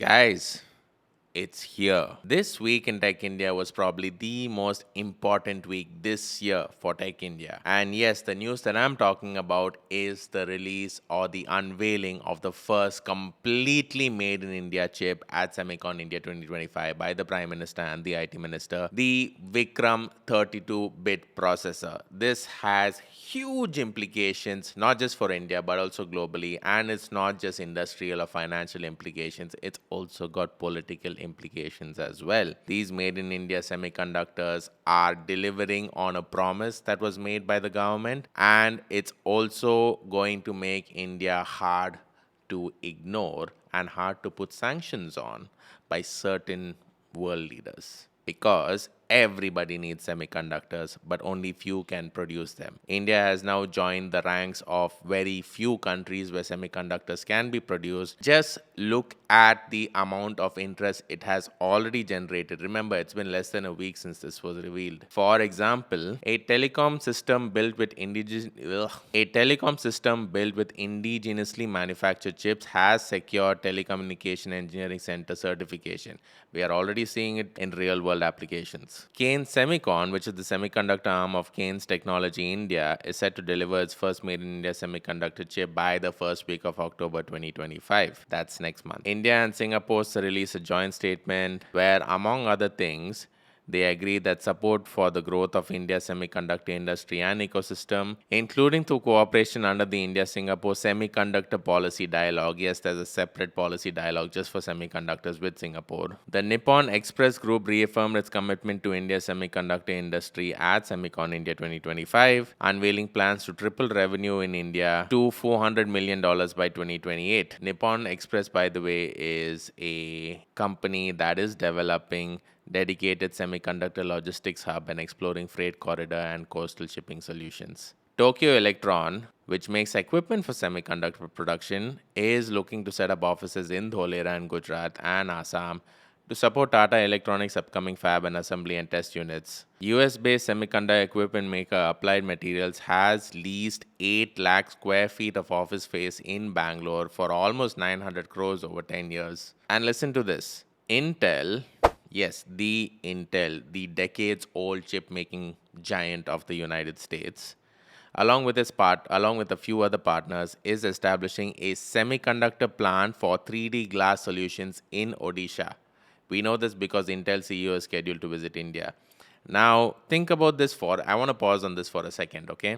Guys, it's here. This week in Tech India was probably the most important week this year for Tech India. And yes, the news that I'm talking about is the release or the unveiling of the first completely made in India chip at Semicon India 2025 by the Prime Minister and the IT Minister, the Vikram 32-bit processor. This has huge implications, not just for India, but also globally. And it's not just industrial or financial implications, it's also got political implications as well. These made in India semiconductors are delivering on a promise that was made by the government, and it's also going to make India hard to ignore and hard to put sanctions on by certain world leaders, because everybody needs semiconductors, but only few can produce them. India has now joined the ranks of very few countries where semiconductors can be produced. Just look at the amount of interest it has already generated. Remember, it's been less than a week since this was revealed. For example, a telecom system built with indigenously manufactured chips has secured Telecommunication Engineering Center certification. We are already seeing it in real-world applications. Kaynes Semicon, which is the semiconductor arm of Kaynes Technology India, is set to deliver its first made-in-India semiconductor chip by the first week of October 2025. That's next month. India and Singapore released a joint statement where, among other things, they agreed that support for the growth of India's semiconductor industry and ecosystem, including through cooperation under the India-Singapore Semiconductor Policy Dialogue. Yes, there's a separate policy dialogue just for semiconductors with Singapore. The Nippon Express Group reaffirmed its commitment to India's semiconductor industry at Semicon India 2025, unveiling plans to triple revenue in India to $400 million by 2028. Nippon Express, by the way, is a company that is developing dedicated semiconductor logistics hub and exploring freight corridor and coastal shipping solutions. Tokyo Electron, which makes equipment for semiconductor production, is looking to set up offices in Dholera in Gujarat and Assam to support Tata Electronics' upcoming fab and assembly and test units. US-based semiconductor equipment maker Applied Materials has leased 8 lakh square feet of office space in Bangalore for almost 900 crores over 10 years. And listen to this. Intel, yes, the Intel, the decades-old chip-making giant of the United States, along with a few other partners, is establishing a semiconductor plant for 3D glass solutions in Odisha. We know this because Intel CEO is scheduled to visit India. Now, think about this I want to pause on this for a second, okay?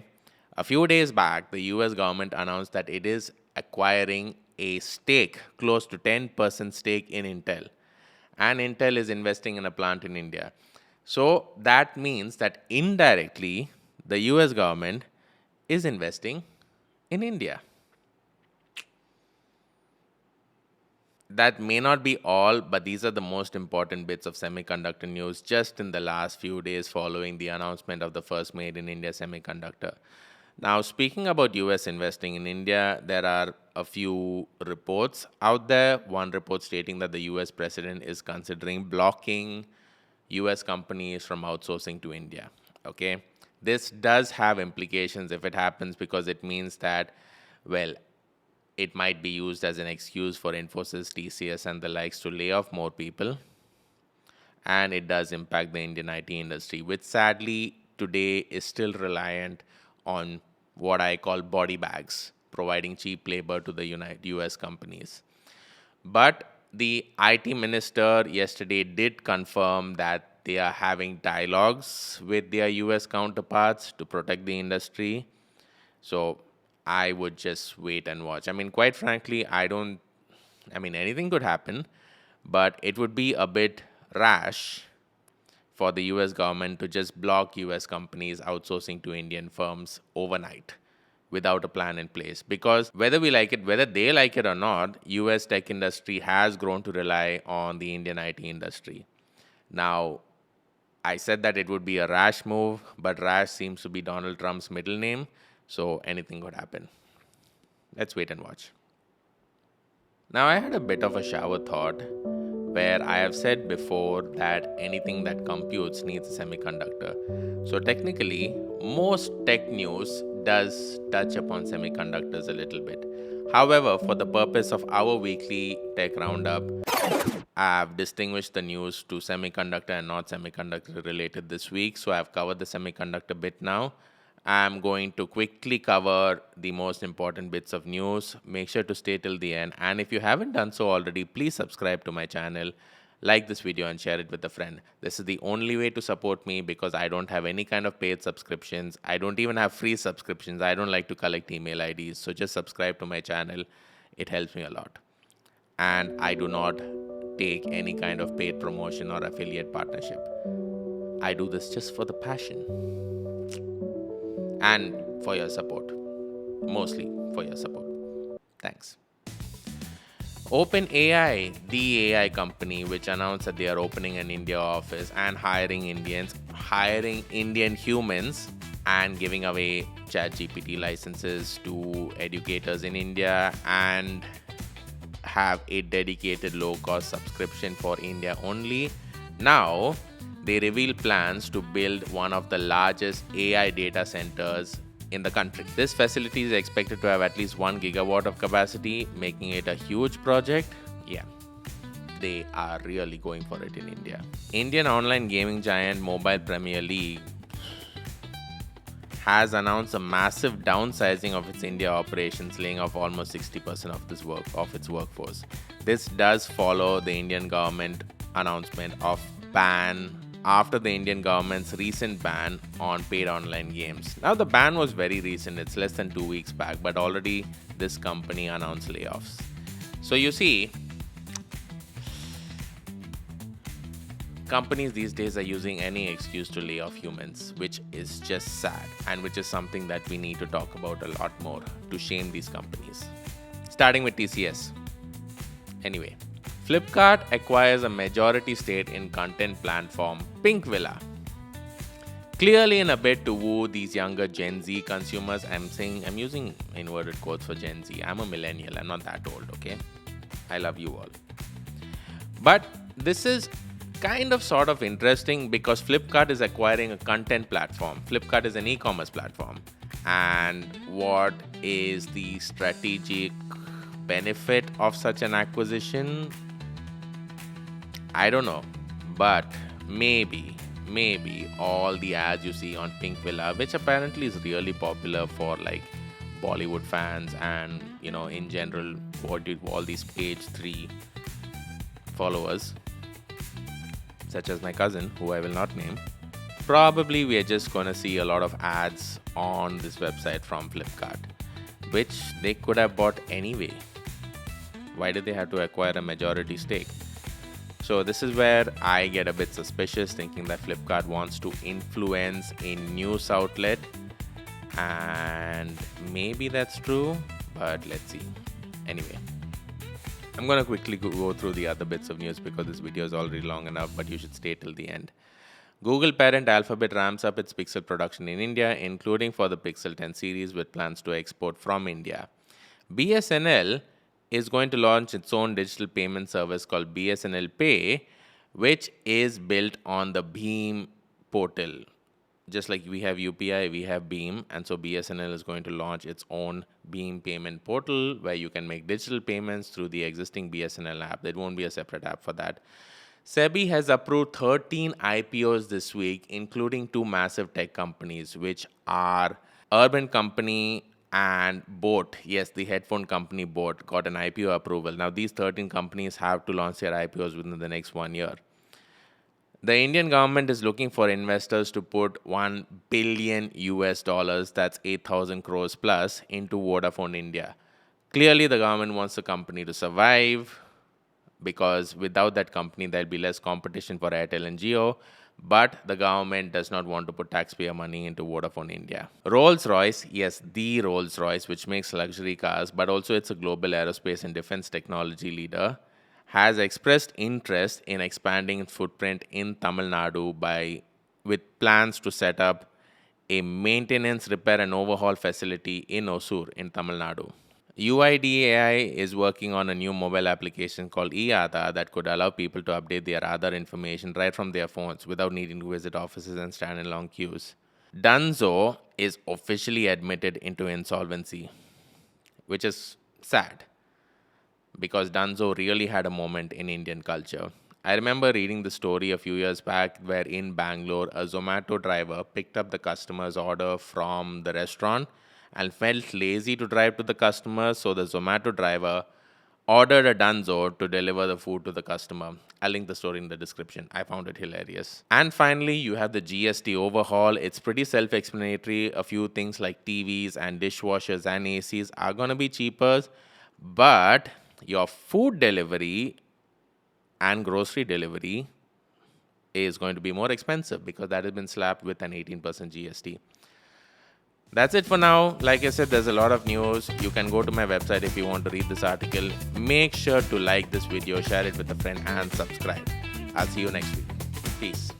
A few days back, the US government announced that it is acquiring a stake, close to 10% stake in Intel. And Intel is investing in a plant in India. So that means that indirectly, the US government is investing in India. That may not be all, but these are the most important bits of semiconductor news just in the last few days following the announcement of the first made in India semiconductor. Now, speaking about US investing in India, there are a few reports out there. One report stating that the US president is considering blocking US companies from outsourcing to India. Okay? This does have implications if it happens, because it means that, well, it might be used as an excuse for Infosys, TCS, and the likes to lay off more people. And it does impact the Indian IT industry, which sadly today is still reliant on what I call body bags, providing cheap labor to the US companies. But the IT minister yesterday did confirm that they are having dialogues with their US counterparts to protect the industry. So I would just wait and watch. I mean, quite frankly, anything could happen, but it would be a bit rash for the US government to just block US companies outsourcing to Indian firms overnight without a plan in place. Because whether they like it or not, US tech industry has grown to rely on the Indian IT industry. Now, I said that it would be a rash move, but rash seems to be Donald Trump's middle name, so anything could happen. Let's wait and watch. Now, I had a bit of a shower thought where I have said before that anything that computes needs a semiconductor. So technically, most tech news does touch upon semiconductors a little bit. However, for the purpose of our weekly tech roundup, I've distinguished the news to semiconductor and not semiconductor related this week, so I've covered the semiconductor bit now. I'm going to quickly cover the most important bits of news. Make sure to stay till the end. And if you haven't done so already, please subscribe to my channel, like this video, and share it with a friend. This is the only way to support me because I don't have any kind of paid subscriptions. I don't even have free subscriptions. I don't like to collect email IDs. So just subscribe to my channel. It helps me a lot. And I do not take any kind of paid promotion or affiliate partnership. I do this just for the passion and for your support. Mostly for your support. Thanks. OpenAI, the AI company which announced that they are opening an India office and hiring Indian humans and giving away ChatGPT licenses to educators in India and have a dedicated low-cost subscription for India only. Now, they reveal plans to build one of the largest AI data centers in the country. This facility is expected to have at least 1 gigawatt of capacity, making it a huge project. Yeah, they are really going for it in India. Indian online gaming giant Mobile Premier League has announced a massive downsizing of its India operations, laying off almost 60% of its workforce. This does follow the Indian government announcement of ban after the Indian government's recent ban on paid online games. Now, the ban was very recent, it's less than 2 weeks back, but already this company announced layoffs. So you see, companies these days are using any excuse to lay off humans, which is just sad and which is something that we need to talk about a lot more to shame these companies. Starting with TCS. Anyway, Flipkart acquires a majority stake in content platform Pinkvilla. Clearly in a bid to woo these younger Gen Z consumers. I'm using inverted quotes for Gen Z. I'm a millennial. I'm not that old, okay? I love you all. But this is kind of sort of interesting because Flipkart is acquiring a content platform. Flipkart is an e-commerce platform. And what is the strategic benefit of such an acquisition? I don't know. But maybe all the ads you see on Pinkvilla, which apparently is really popular for like Bollywood fans and, you know, in general, all these page 3 followers, such as my cousin, who I will not name, probably we are just going to see a lot of ads on this website from Flipkart, which they could have bought anyway. Why did they have to acquire a majority stake? So this is where I get a bit suspicious, thinking that Flipkart wants to influence a news outlet, and maybe that's true, but let's see. Anyway, I'm going to quickly go through the other bits of news because this video is already long enough, but you should stay till the end. Google parent Alphabet ramps up its Pixel production in India, including for the Pixel 10 series with plans to export from India. BSNL is going to launch its own digital payment service called BSNL Pay, which is built on the Bheem portal. Just like we have UPI, we have Bheem, and so BSNL is going to launch its own Bheem payment portal where you can make digital payments through the existing BSNL app. There won't be a separate app for that. SEBI has approved 13 IPOs this week, including 2 massive tech companies, which are Urban Company and Boat. Yes, the headphone company Boat got an IPO approval. Now, these 13 companies have to launch their IPOs within the next 1 year. The Indian government is looking for investors to put $1 billion US, that's 8,000 crores plus, into Vodafone India. Clearly, the government wants the company to survive because without that company, there'll be less competition for Airtel and Jio. But the government does not want to put taxpayer money into Vodafone India. Rolls-Royce, yes, the Rolls-Royce, which makes luxury cars, but also it's a global aerospace and defense technology leader, has expressed interest in expanding its footprint in Tamil Nadu with plans to set up a maintenance, repair, and overhaul facility in Osur in Tamil Nadu. UIDAI is working on a new mobile application called e-Aadhaar that could allow people to update their Aadhaar information right from their phones without needing to visit offices and stand in long queues. Dunzo is officially admitted into insolvency, which is sad because Dunzo really had a moment in Indian culture. I remember reading the story a few years back where in Bangalore, a Zomato driver picked up the customer's order from the restaurant and felt lazy to drive to the customer, so the Zomato driver ordered a Dunzo to deliver the food to the customer. I'll link the story in the description. I found it hilarious. And finally, you have the GST overhaul. It's pretty self explanatory. A few things like TVs and dishwashers and ACs are going to be cheaper, but your food delivery and grocery delivery is going to be more expensive because that has been slapped with an 18% GST. That's it for now. Like I said, there's a lot of news. You can go to my website if you want to read this article. Make sure to like this video, share it with a friend, and subscribe. I'll see you next week. Peace.